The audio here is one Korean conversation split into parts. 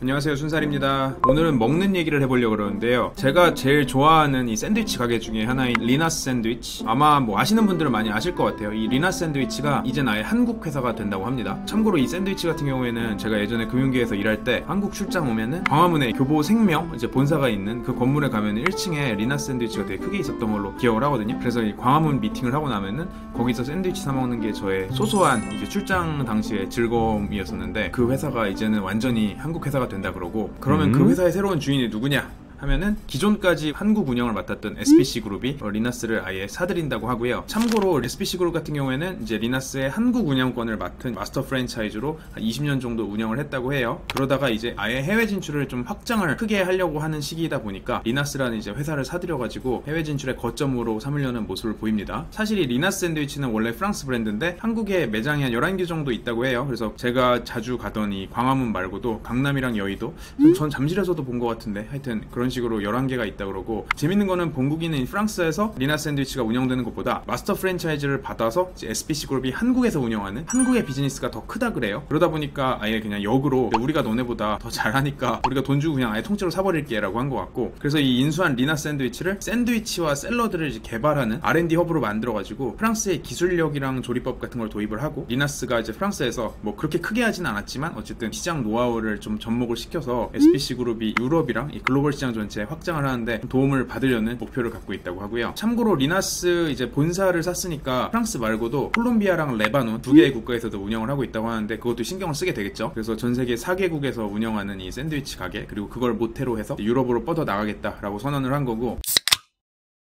안녕하세요, 순살입니다. 오늘은 먹는 얘기를 해보려고 그러는데요. 제가 제일 좋아하는 이 샌드위치 가게 중에 하나인 리나스 샌드위치, 아마 뭐 아시는 분들은 많이 아실 것 같아요. 이 리나스 샌드위치가 이젠 아예 한국 회사가 된다고 합니다. 참고로 이 샌드위치 같은 경우에는 제가 예전에 금융계에서 일할 때 한국 출장 오면은 광화문에 교보 생명 이제 본사가 있는 그 건물에 가면은 1층에 리나스 샌드위치가 되게 크게 있었던 걸로 기억을 하거든요. 그래서 이 광화문 미팅을 하고 나면은 거기서 샌드위치 사 먹는 게 저의 소소한 이제 출장 당시의 즐거움이었었는데, 그 회사가 이제는 완전히 한국 회사가 된다 그러고, 그러면 그 회사의 새로운 주인이 누구냐 하면은 기존까지 한국 운영을 맡았던 SPC 그룹이 리나스를 아예 사들인다고 하고요. 참고로 SPC 그룹 같은 경우에는 이제 리나스의 한국 운영권을 맡은 마스터 프랜차이즈로 한 20년 정도 운영을 했다고 해요. 그러다가 이제 아예 해외 진출을 좀 확장을 크게 하려고 하는 시기이다 보니까 리나스라는 이제 회사를 사들여가지고 해외 진출의 거점으로 삼으려는 모습을 보입니다. 사실 이 리나스 샌드위치는 원래 프랑스 브랜드인데 한국에 매장이 한 11개 정도 있다고 해요. 그래서 제가 자주 가던 이 광화문 말고도 강남이랑 여의도, 전 잠실에서도 본 것 같은데 하여튼 그런 식으로 11개가 있다 그러고, 재밌는 거는 본국인 프랑스에서 리나스 샌드위치가 운영되는 것보다 마스터 프랜차이즈를 받아서 이제 SPC 그룹이 한국에서 운영하는 한국의 비즈니스가 더 크다 그래요. 그러다 보니까 아예 그냥 역으로 우리가 너네보다 더 잘하니까 우리가 돈 주고 그냥 아예 통째로 사버릴게 라고 한 것 같고, 그래서 이 인수한 리나스 샌드위치를 샌드위치와 샐러드를 이제 개발하는 R&D 허브로 만들어가지고 프랑스의 기술력이랑 조리법 같은 걸 도입을 하고, 리나스가 이제 프랑스에서 뭐 그렇게 크게 하진 않았지만 어쨌든 시장 노하우를 좀 접목을 시켜서 SPC 그룹이 유럽이랑 이 글로벌 시장 전체에 확장을 하는데 도움을 받으려는 목표를 갖고 있다고 하고요. 참고로 리나스 이제 본사를 샀으니까 프랑스 말고도 콜롬비아랑 레바논 두 개의 국가에서도 운영을 하고 있다고 하는데, 그것도 신경을 쓰게 되겠죠. 그래서 전 세계 4개국에서 운영하는 이 샌드위치 가게, 그리고 그걸 모태로 해서 유럽으로 뻗어 나가겠다라고 선언을 한 거고,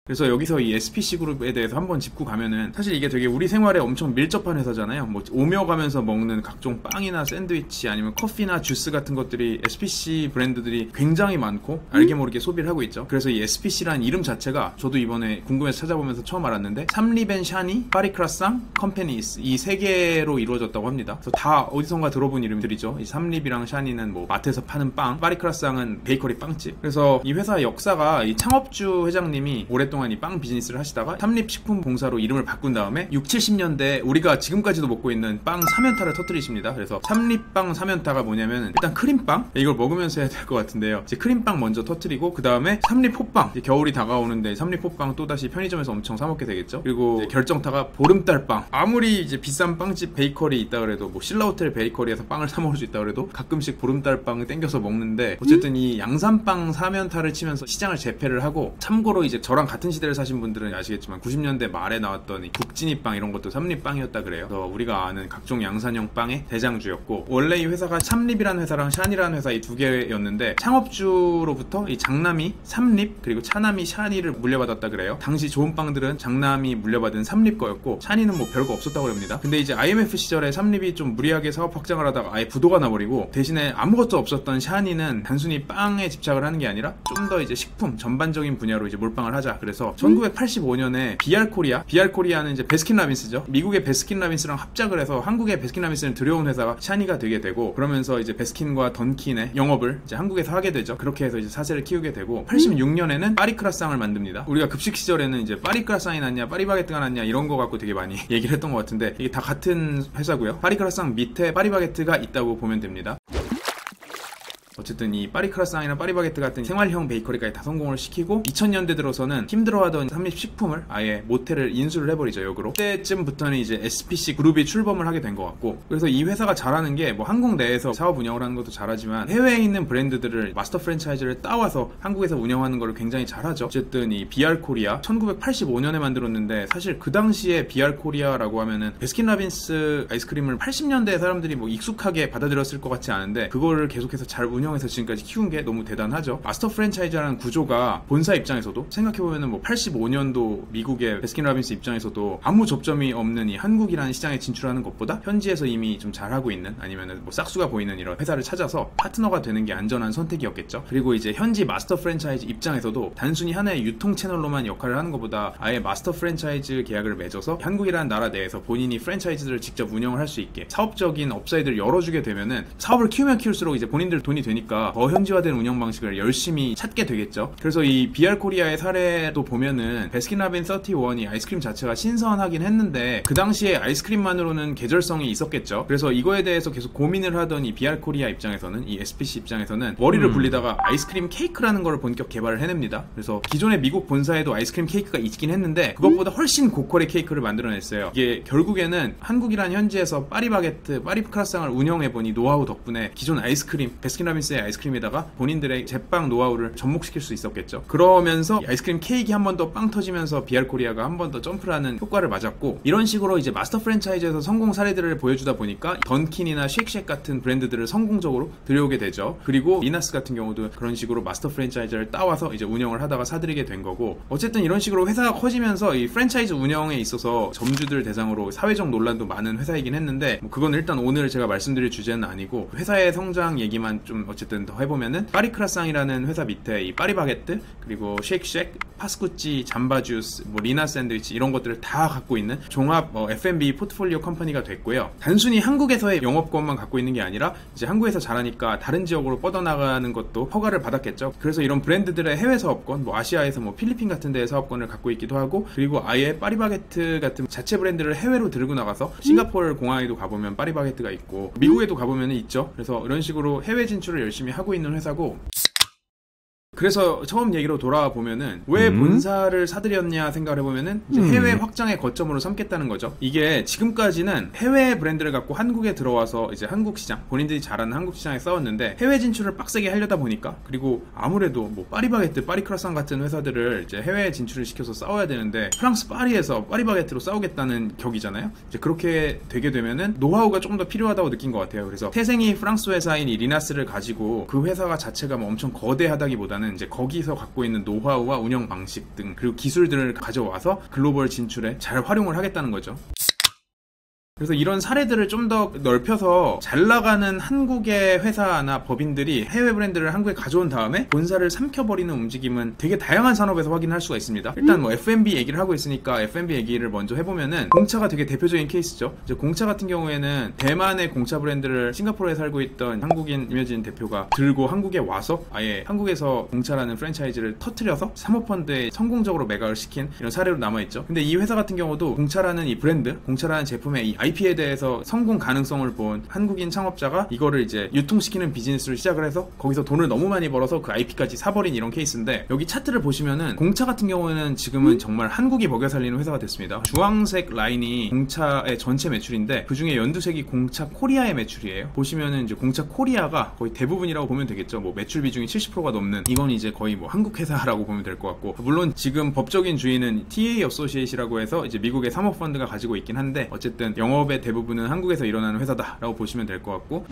그래서 여기서 이 SPC 그룹에 대해서 한번 짚고 가면은, 사실 이게 되게 우리 생활에 엄청 밀접한 회사잖아요. 뭐 오며 가면서 먹는 각종 빵이나 샌드위치 아니면 커피나 주스 같은 것들이 SPC 브랜드들이 굉장히 많고 알게 모르게 소비를 하고 있죠. 그래서 이 SPC라는 이름 자체가 저도 이번에 궁금해서 찾아보면서 처음 알았는데, 삼립 앤 샤니, 파리 크라상, 컴퍼니스, 이 세 개로 이루어졌다고 합니다. 그래서 다 어디선가 들어본 이름들이죠. 이 삼립이랑 샤니는 뭐 마트에서 파는 빵, 파리 크라상은 베이커리 빵집. 그래서 이 회사 역사가 이 창업주 회장님이 오랫동안 이 빵 비즈니스를 하시다가 삼립식품공사로 이름을 바꾼 다음에 6, 70년대 우리가 지금까지도 먹고 있는 빵 3연타를 터뜨리십니다. 그래서 삼립빵 3연타가 뭐냐면, 일단 크림빵, 이걸 먹으면서 해야 될 것 같은데요. 이제 크림빵 먼저 터뜨리고 그 다음에 삼립호빵, 겨울이 다가오는데 삼립호빵 또다시 편의점에서 엄청 사 먹게 되겠죠. 그리고 결정타가 보름달빵. 아무리 이제 비싼 빵집 베이커리 있다 그래도, 뭐 신라호텔 베이커리에서 빵을 사 먹을 수 있다 그래도 가끔씩 보름달빵을 땡겨서 먹는데, 어쨌든 이 양산빵 3연타를 치면서 시장을 재패를 하고, 참고로 이제 저랑 같은 시대를 사신 분들은 아시겠지만 90년대 말에 나왔던 이 국진이빵 이런 것도 삼립빵이었다 그래요. 그래서 우리가 아는 각종 양산형 빵의 대장주였고, 원래 이 회사가 삼립이라는 회사랑 샤니라는 회사 이 두 개였는데, 창업주로부터 이 장남이 삼립 그리고 차남이 샤니를 물려받았다 그래요. 당시 좋은 빵들은 장남이 물려받은 삼립 거였고, 샤니는 뭐 별거 없었다고 합니다. 근데 이제 IMF 시절에 삼립이 좀 무리하게 사업 확장을 하다가 아예 부도가 나버리고, 대신에 아무것도 없었던 샤니는 단순히 빵에 집착을 하는 게 아니라 좀 더 이제 식품 전반적인 분야로 이제 몰빵을 하자. 그래서 1985년에 비알코리아는 이제 베스킨라빈스죠. 미국의 베스킨라빈스랑 합작을 해서 한국의 베스킨라빈스를 들여온 회사가 샤니가 되게 되고, 그러면서 이제 베스킨과 던킨의 영업을 이제 한국에서 하게 되죠. 그렇게 해서 이제 사세를 키우게 되고, 86년에는 파리크라상을 만듭니다. 우리가 급식 시절에는 이제 파리크라상이 낫냐 파리바게뜨가 낫냐 이런 거 갖고 되게 많이 얘기를 했던 것 같은데, 이게 다 같은 회사고요. 파리크라상 밑에 파리바게뜨가 있다고 보면 됩니다. 어쨌든 이 파리크라상이나 파리바게뜨 같은 생활형 베이커리까지 다 성공을 시키고, 2000년대 들어서는 힘들어하던 삼립식품을 아예 모텔을 인수를 해버리죠, 역으로. 그때쯤부터는 이제 SPC 그룹이 출범을 하게 된 것 같고, 그래서 이 회사가 잘하는 게 뭐 한국 내에서 사업 운영을 하는 것도 잘하지만 해외에 있는 브랜드들을 마스터 프랜차이즈를 따와서 한국에서 운영하는 걸 굉장히 잘하죠. 어쨌든 이 BR코리아 1985년에 만들었는데, 사실 그 당시에 BR코리아라고 하면은 베스킨라빈스 아이스크림을 80년대 사람들이 뭐 익숙하게 받아들였을 것 같지 않은데, 그거를 계속해서 잘 운영해서 지금까지 키운 게 너무 대단하죠. 마스터 프랜차이즈라는 구조가 본사 입장에서도 생각해보면은 뭐 85년도 미국의 베스킨라빈스 입장에서도 아무 접점이 없는 이 한국이라는 시장에 진출하는 것보다 현지에서 이미 좀 잘하고 있는, 아니면은 뭐 싹수가 보이는 이런 회사를 찾아서 파트너가 되는 게 안전한 선택이었겠죠. 그리고 이제 현지 마스터 프랜차이즈 입장에서도 단순히 하나의 유통 채널로만 역할을 하는 것보다 아예 마스터 프랜차이즈 계약을 맺어서 한국이라는 나라 내에서 본인이 프랜차이즈를 직접 운영을 할 수 있게 사업적인 업사이드를 열어주게 되면은, 사업을 키우면 키울수록 이제 본인들 돈이 되니까 되니까 더 현지화된 운영 방식을 열심히 찾게 되겠죠. 그래서 이 BR 코리아의 사례도 보면은 베스킨라빈 31이 아이스크림 자체가 신선하긴 했는데 그 당시에 아이스크림만으로는 계절성이 있었겠죠. 그래서 이거에 대해서 계속 고민을 하던 이 BR 코리아 입장에서는, 이 SPC 입장에서는 머리를 굴리다가 아이스크림 케이크라는 걸 본격 개발을 해냅니다. 그래서 기존의 미국 본사에도 아이스크림 케이크가 있긴 했는데 그것보다 훨씬 고퀄의 케이크를 만들어냈어요. 이게 결국에는 한국이란 현지에서 파리바게트, 파리크라상을 운영해보니 노하우 덕분에 기존 아이스크림, 베스킨라빈스의 아이스크림에다가 본인들의 제빵 노하우를 접목시킬 수 있었겠죠. 그러면서 아이스크림 케이크 한 번 더 빵 터지면서 BR 코리아가 한 번 더 점프를 하는 효과를 맞았고, 이런 식으로 이제 마스터 프랜차이즈에서 성공 사례들을 보여주다 보니까 던킨이나 쉑쉑 같은 브랜드들을 성공적으로 들여오게 되죠. 그리고 리나스 같은 경우도 그런 식으로 마스터 프랜차이즈를 따와서 이제 운영을 하다가 사들이게 된 거고, 어쨌든 이런 식으로 회사가 커지면서 이 프랜차이즈 운영에 있어서 점주들 대상으로 사회적 논란도 많은 회사이긴 했는데, 뭐 그건 일단 오늘 제가 말씀드릴 주제는 아니고 회사의 성장 얘기만 좀 어쨌든 더 해보면은, 파리크라상이라는 회사 밑에 이 파리바게트, 그리고 쉑쉑, 파스쿠찌, 잠바주스, 뭐 리나 샌드위치 이런 것들을 다 갖고 있는 종합 F&B 포트폴리오 컴퍼니가 됐고요. 단순히 한국에서의 영업권만 갖고 있는 게 아니라 이제 한국에서 잘하니까 다른 지역으로 뻗어나가는 것도 허가를 받았겠죠. 그래서 이런 브랜드들의 해외 사업권, 뭐 아시아에서 뭐 필리핀 같은 데의 사업권을 갖고 있기도 하고, 그리고 아예 파리바게트 같은 자체 브랜드를 해외로 들고 나가서 싱가포르 공항에도 가보면 파리바게트가 있고 미국에도 가보면 있죠. 그래서 이런 식으로 해외 진출을 열심히 하고 있는 회사고, 그래서 처음 얘기로 돌아와 보면은 왜 본사를 사들였냐 생각을 해보면은 이제 해외 확장의 거점으로 삼겠다는 거죠. 이게 지금까지는 해외 브랜드를 갖고 한국에 들어와서 이제 한국 시장, 본인들이 잘하는 한국 시장에 싸웠는데, 해외 진출을 빡세게 하려다 보니까, 그리고 아무래도 뭐 파리바게트, 파리크라상 같은 회사들을 이제 해외 진출을 시켜서 싸워야 되는데 프랑스 파리에서 파리바게트로 싸우겠다는 격이잖아요. 이제 그렇게 되게 되면은 노하우가 조금 더 필요하다고 느낀 것 같아요. 그래서 태생이 프랑스 회사인 이 리나스를 가지고 그 회사가 자체가 뭐 엄청 거대하다기보다는 이제 거기서 갖고 있는 노하우와 운영 방식 등, 그리고 기술들을 가져와서 글로벌 진출에 잘 활용을 하겠다는 거죠. 그래서 이런 사례들을 좀 더 넓혀서 잘 나가는 한국의 회사나 법인들이 해외 브랜드를 한국에 가져온 다음에 본사를 삼켜버리는 움직임은 되게 다양한 산업에서 확인할 수가 있습니다. 일단 뭐 F&B 얘기를 하고 있으니까 F&B 얘기를 먼저 해보면은, 공차가 되게 대표적인 케이스죠. 이제 공차 같은 경우에는 대만의 공차 브랜드를 싱가포르에 살고 있던 한국인 임효진 대표가 들고 한국에 와서 아예 한국에서 공차라는 프랜차이즈를 터트려서 사모펀드에 성공적으로 매각을 시킨 이런 사례로 남아있죠. 근데 이 회사 같은 경우도 공차라는 이 브랜드, 공차라는 제품의 이 IP에 대해서 성공 가능성을 본 한국인 창업자가 이거를 이제 유통시키는 비즈니스를 시작을 해서 거기서 돈을 너무 많이 벌어서 그 IP까지 사버린 이런 케이스인데, 여기 차트를 보시면은 공차 같은 경우에는 지금은 정말 한국이 먹여 살리는 회사가 됐습니다. 주황색 라인이 공차의 전체 매출인데 그 중에 연두색이 공차 코리아의 매출이에요. 보시면은 이제 공차 코리아가 거의 대부분이라고 보면 되겠죠. 뭐 매출 비중이 70%가 넘는, 이건 이제 거의 뭐 한국 회사라고 보면 될 것 같고, 물론 지금 법적인 주인은 TA 어소시에이트라고 해서 이제 미국의 사모펀드가 가지고 있긴 한데, 어쨌든 영업의 대부분은 한국에서 일어나는 회사다라고 보시면 될 것 같고,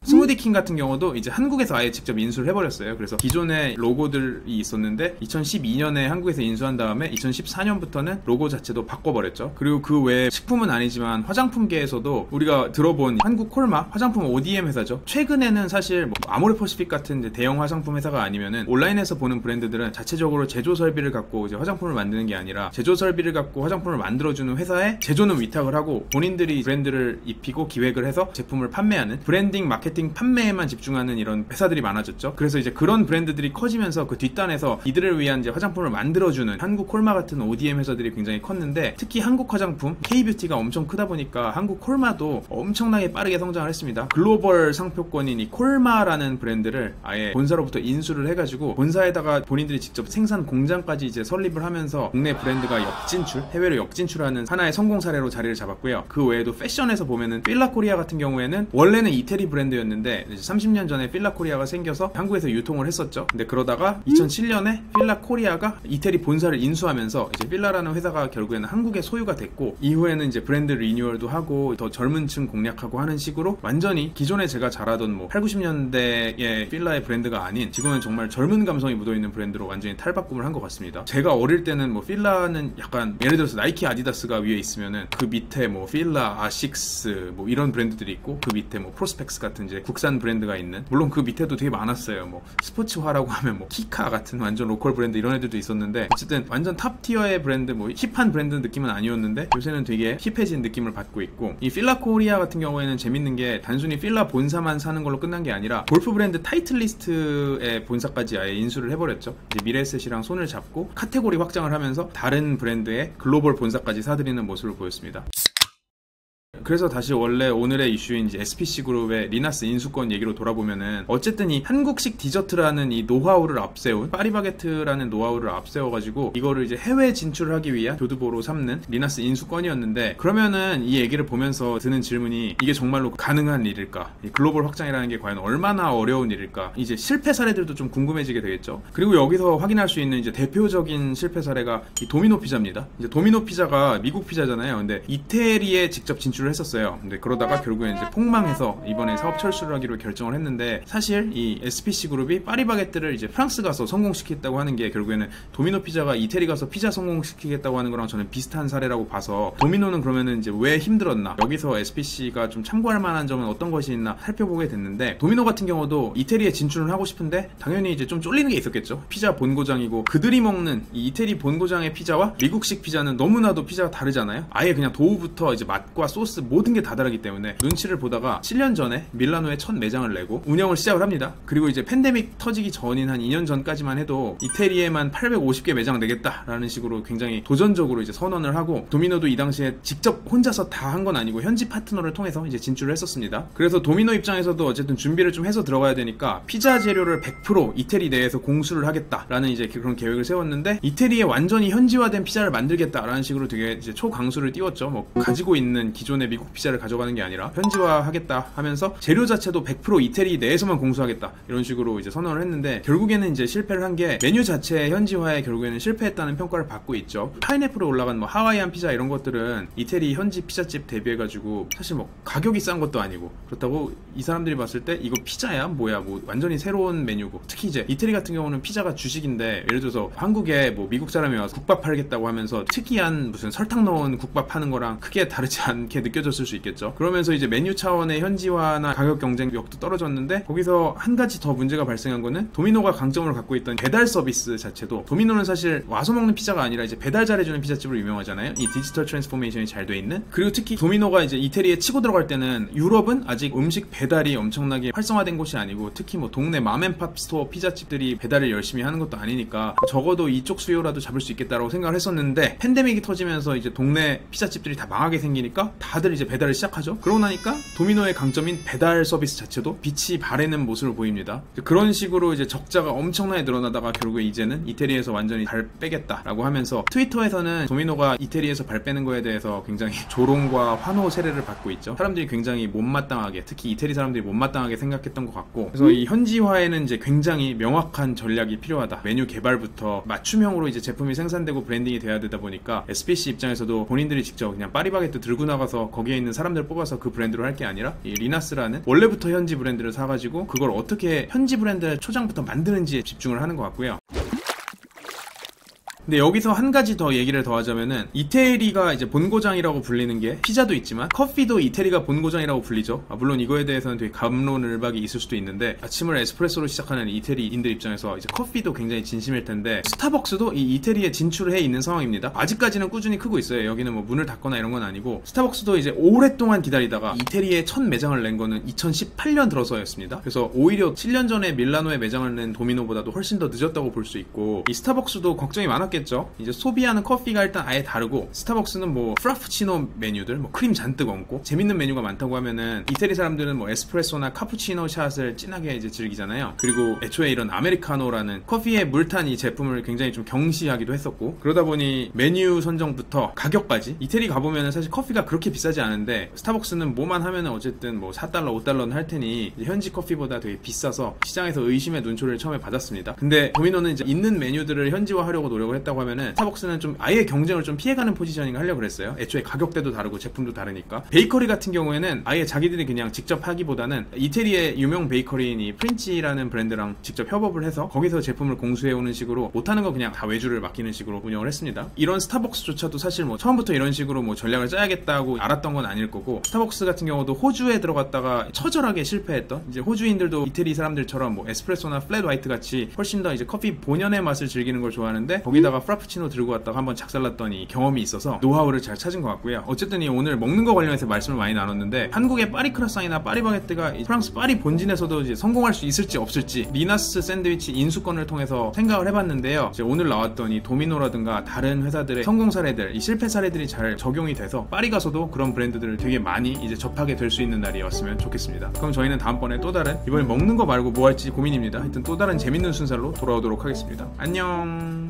스무디킹 같은 경우도 이제 한국에서 아예 직접 인수를 해버렸어요. 그래서 기존의 로고들이 있었는데 2012년에 한국에서 인수한 다음에 2014년부터는 로고 자체도 바꿔버렸죠. 그리고 그 외에 식품은 아니지만 화장품계에서도 우리가 들어본 한국 콜마, 화장품 ODM 회사죠. 최근에는 사실 뭐 아모레퍼시픽 같은 이제 대형 화장품 회사가 아니면은 온라인에서 보는 브랜드들은 자체적으로 제조 설비를 갖고 이제 화장품을 만드는 게 아니라, 제조 설비를 갖고 화장품을 만들어주는 회사에 제조는 위탁을 하고 본인들이 브랜드를 입히고 기획을 해서 제품을 판매하는, 브랜딩, 마케팅, 판매에만 집중하는 이런 회사들이 많아졌죠. 그래서 이제 그런 브랜드들이 커지면서 그 뒷단에서 이들을 위한 이제 화장품을 만들어주는 한국 콜마 같은 ODM 회사들이 굉장히 컸는데, 특히 한국 화장품 K뷰티가 엄청 크다 보니까 한국 콜마도 엄청나게 빠르게 성장을 했습니다. 글로벌 상표권인 이 콜마라는 브랜드를 아예 본사로부터 인수를 해가지고 본사에다가 본인들이 직접 생산 공장까지 이제 설립을 하면서 국내 브랜드가 역진출, 해외로 역진출하는 하나의 성공 사례로 자리를 잡았고요. 그 외에도 패션에서 보면은 필라 코리아 같은 경우에는 원래는 이태리 브랜드였는데 이제 30년 전에 필라 코리아가 생겨서 한국에서 유통을 했었죠. 근데 그러다가 2007년에 필라 코리아가 이태리 본사를 인수하면서 이제 필라라는 회사가 결국에는 한국의 소유가 됐고, 이후에는 이제 브랜드 리뉴얼도 하고 더 젊은 층 공략하고 하는 식으로 완전히 기존에 제가 잘하던 뭐 8, 90년대의 필라의 브랜드가 아닌, 지금은 정말 젊은 감성이 묻어있는 브랜드로 완전히 탈바꿈을 한 것 같습니다. 제가 어릴 때는 뭐 필라는 약간 예를 들어서 나이키, 아디다스가 위에 있으면은 그 밑에 뭐 필라, 아식스 뭐 이런 브랜드들이 있고, 그 밑에 뭐 프로스펙스 같은 이제 미국산 브랜드가 있는, 물론 그 밑에도 되게 많았어요. 뭐 스포츠화라고 하면 뭐 키카 같은 완전 로컬 브랜드 이런 애들도 있었는데, 어쨌든 완전 탑 티어의 브랜드, 뭐 힙한 브랜드 느낌은 아니었는데 요새는 되게 힙해진 느낌을 받고 있고, 이 필라 코리아 같은 경우에는 재밌는 게 단순히 필라 본사만 사는 걸로 끝난 게 아니라 골프 브랜드 타이틀리스트의 본사까지 아예 인수를 해버렸죠. 이제 미래에셋이랑 손을 잡고 카테고리 확장을 하면서 다른 브랜드의 글로벌 본사까지 사들이는 모습을 보였습니다. 그래서 다시 원래 오늘의 이슈인 이제 SPC 그룹의 리나스 인수권 얘기로 돌아보면은, 어쨌든 이 한국식 디저트라는 이 노하우를 앞세운, 파리바게트라는 노하우를 앞세워가지고 이거를 이제 해외 진출하기 위한 교두보로 삼는 리나스 인수권이었는데, 그러면은 이 얘기를 보면서 드는 질문이, 이게 정말로 가능한 일일까? 이 글로벌 확장이라는 게 과연 얼마나 어려운 일일까? 이제 실패 사례들도 좀 궁금해지게 되겠죠. 그리고 여기서 확인할 수 있는 이제 대표적인 실패 사례가 이 도미노 피자입니다. 이제 도미노 피자가 미국 피자잖아요. 근데 이태리에 직접 진출을 했었어요. 근데 그러다가 결국엔 이제 폭망해서 이번에 사업 철수를 하기로 결정을 했는데, 사실 이 SPC 그룹이 파리바게뜨를 이제 프랑스 가서 성공시키겠다고 하는 게 결국에는 도미노 피자가 이태리 가서 피자 성공시키겠다고 하는 거랑 저는 비슷한 사례라고 봐서, 도미노는 그러면은 이제 왜 힘들었나, 여기서 SPC가 좀 참고할 만한 점은 어떤 것이 있나 살펴보게 됐는데, 도미노 같은 경우도 이태리에 진출을 하고 싶은데 당연히 이제 좀 쫄리는 게 있었겠죠. 피자 본고장이고, 그들이 먹는 이 이태리 본고장의 피자와 미국식 피자는 너무나도 피자가 다르잖아요. 아예 그냥 도우부터 이제 맛과 소스 모든 게 다 다르기 때문에 눈치를 보다가 7년 전에 밀라노에 첫 매장을 내고 운영을 시작을 합니다. 그리고 이제 팬데믹 터지기 전인 한 2년 전까지만 해도 이태리에만 850개 매장 내겠다라는 식으로 굉장히 도전적으로 이제 선언을 하고, 도미노도 이 당시에 직접 혼자서 다 한 건 아니고 현지 파트너를 통해서 이제 진출을 했었습니다. 그래서 도미노 입장에서도 어쨌든 준비를 좀 해서 들어가야 되니까 피자 재료를 100% 이태리 내에서 공수를 하겠다라는 이제 그런 계획을 세웠는데, 이태리에 완전히 현지화된 피자를 만들겠다라는 식으로 되게 이제 초강수를 띄웠죠. 뭐 가지고 있는 기존의 미국 피자를 가져가는 게 아니라 현지화하겠다 하면서 재료 자체도 100% 이태리 내에서만 공수하겠다 이런 식으로 이제 선언을 했는데, 결국에는 이제 실패를 한 게 메뉴 자체의 현지화에 결국에는 실패했다는 평가를 받고 있죠. 파인애플에 올라간 뭐 하와이안 피자 이런 것들은 이태리 현지 피자집 대비해가지고 사실 뭐 가격이 싼 것도 아니고, 그렇다고 이 사람들이 봤을 때 이거 피자야 뭐야, 뭐 완전히 새로운 메뉴고, 특히 이제 이태리 같은 경우는 피자가 주식인데, 예를 들어서 한국에 뭐 미국 사람이 와서 국밥 팔겠다고 하면서 특이한 무슨 설탕 넣은 국밥 파는 거랑 크게 다르지 않게 느껴졌을 수 있겠죠. 그러면서 이제 메뉴 차원의 현지화나 가격 경쟁력도 떨어졌는데, 거기서 한 가지 더 문제가 발생한 거는 도미노가 강점을 갖고 있던 배달 서비스 자체도, 도미노는 사실 와서 먹는 피자가 아니라 이제 배달 잘해주는 피자집으로 유명하잖아요. 이 디지털 트랜스포메이션이 잘 돼 있는. 그리고 특히 도미노가 이제 이태리에 치고 들어갈 때는 유럽은 아직 음식 배달이 엄청나게 활성화된 곳이 아니고, 특히 뭐 동네 맘앤팝 스토어 피자집들이 배달을 열심히 하는 것도 아니니까 적어도 이쪽 수요라도 잡을 수 있겠다라고 생각을 했었는데, 팬데믹이 터지면서 이제 동네 피자집들이 다 망하게 생기니까 다들 이제 배달을 시작하죠. 그러고 나니까 도미노의 강점인 배달 서비스 자체도 빛이 바래는 모습을 보입니다. 그런 식으로 이제 적자가 엄청나게 늘어나다가 결국에 이제는 이태리에서 완전히 발 빼겠다라고 하면서, 트위터에서는 도미노가 이태리에서 발 빼는 거에 대해서 굉장히 조롱과 환호 세례를 받고 있죠. 사람들이 굉장히 못마땅하게, 특히 이태리 사람들이 못마땅하게 생각했던 것 같고, 그래서 이 현지화에는 이제 굉장히 명확한 전략이 필요하다. 메뉴 개발부터 맞춤형으로 이제 제품이 생산되고 브랜딩이 돼야 되다 보니까, SPC 입장에서도 본인들이 직접 그냥 파리바게뜨 들고 나가서 거기에 있는 사람들 뽑아서 그 브랜드로 할 게 아니라, 이 리나스라는 원래부터 현지 브랜드를 사가지고 그걸 어떻게 현지 브랜드 초장부터 만드는지에 집중을 하는 것 같고요. 근데 여기서 한 가지 더 얘기를 더 하자면은, 이태리가 이제 본고장이라고 불리는 게 피자도 있지만 커피도 이태리가 본고장이라고 불리죠. 물론 이거에 대해서는 되게 갑론을박이 있을 수도 있는데, 아침을 에스프레소로 시작하는 이태리인들 입장에서 이제 커피도 굉장히 진심일 텐데, 스타벅스도 이 이태리에 진출을 해 있는 상황입니다. 아직까지는 꾸준히 크고 있어요. 여기는 뭐 문을 닫거나 이런 건 아니고, 스타벅스도 이제 오랫동안 기다리다가 이태리에 첫 매장을 낸 거는 2018년 들어서였습니다. 그래서 오히려 7년 전에 밀라노에 매장을 낸 도미노보다도 훨씬 더 늦었다고 볼 수 있고, 이 스타벅스도 걱정이 많았겠죠. 이제 소비하는 커피가 일단 아예 다르고, 스타벅스는 뭐 프라푸치노 메뉴들, 뭐 크림 잔뜩 얹고 재밌는 메뉴가 많다고 하면은, 이태리 사람들은 뭐 에스프레소나 카푸치노 샷을 진하게 이제 즐기잖아요. 그리고 애초에 이런 아메리카노라는 커피에 물탄 이 제품을 굉장히 좀 경시하기도 했었고, 그러다 보니 메뉴 선정부터 가격까지, 이태리 가보면은 사실 커피가 그렇게 비싸지 않은데, 스타벅스는 뭐만 하면은 어쨌든 뭐 4달러 5달러는 할 테니 현지 커피보다 되게 비싸서 시장에서 의심의 눈초리를 처음에 받았습니다. 근데 도미노는 이제 있는 메뉴들을 현지화하려고 노력을 했다 했다고 하면은 스타벅스는 좀 아예 경쟁을 좀 피해가는 포지셔닝을 하려고 그랬어요. 애초에 가격대도 다르고 제품도 다르니까. 베이커리 같은 경우에는 아예 자기들이 그냥 직접 하기보다는 이태리의 유명 베이커리인 이 프린치라는 브랜드랑 직접 협업을 해서 거기서 제품을 공수해오는 식으로 못하는 거 그냥 다 외주를 맡기는 식으로 운영을 했습니다. 이런 스타벅스조차도 사실 뭐 처음부터 이런 식으로 뭐 전략을 짜야겠다고 알았던 건 아닐 거고, 스타벅스 같은 경우도 호주에 들어갔다가 처절하게 실패했던, 이제 호주인들도 이태리 사람들처럼 뭐 에스프레소나 플랫 화이트 같이 훨씬 더 이제 커피 본연의 맛을 즐기는 걸 좋아하는데 거기다가 프라푸치노 들고 갔다가 한번 작살났더니 경험이 있어서 노하우를 잘 찾은 것 같고요. 어쨌든 오늘 먹는 거 관련해서 말씀을 많이 나눴는데, 한국의 파리 크라상이나 파리 바게뜨가 프랑스 파리 본진에서도 이제 성공할 수 있을지 없을지 리나스 샌드위치 인수권을 통해서 생각을 해봤는데요. 이제 오늘 나왔던 이 도미노라든가 다른 회사들의 성공 사례들, 이 실패 사례들이 잘 적용이 돼서 파리 가서도 그런 브랜드들을 되게 많이 이제 접하게 될 수 있는 날이 왔으면 좋겠습니다. 그럼 저희는 다음번에 또 다른, 이번에 먹는 거 말고 뭐 할지 고민입니다. 하여튼 또 다른 재밌는 순서로 돌아오도록 하겠습니다. 안녕.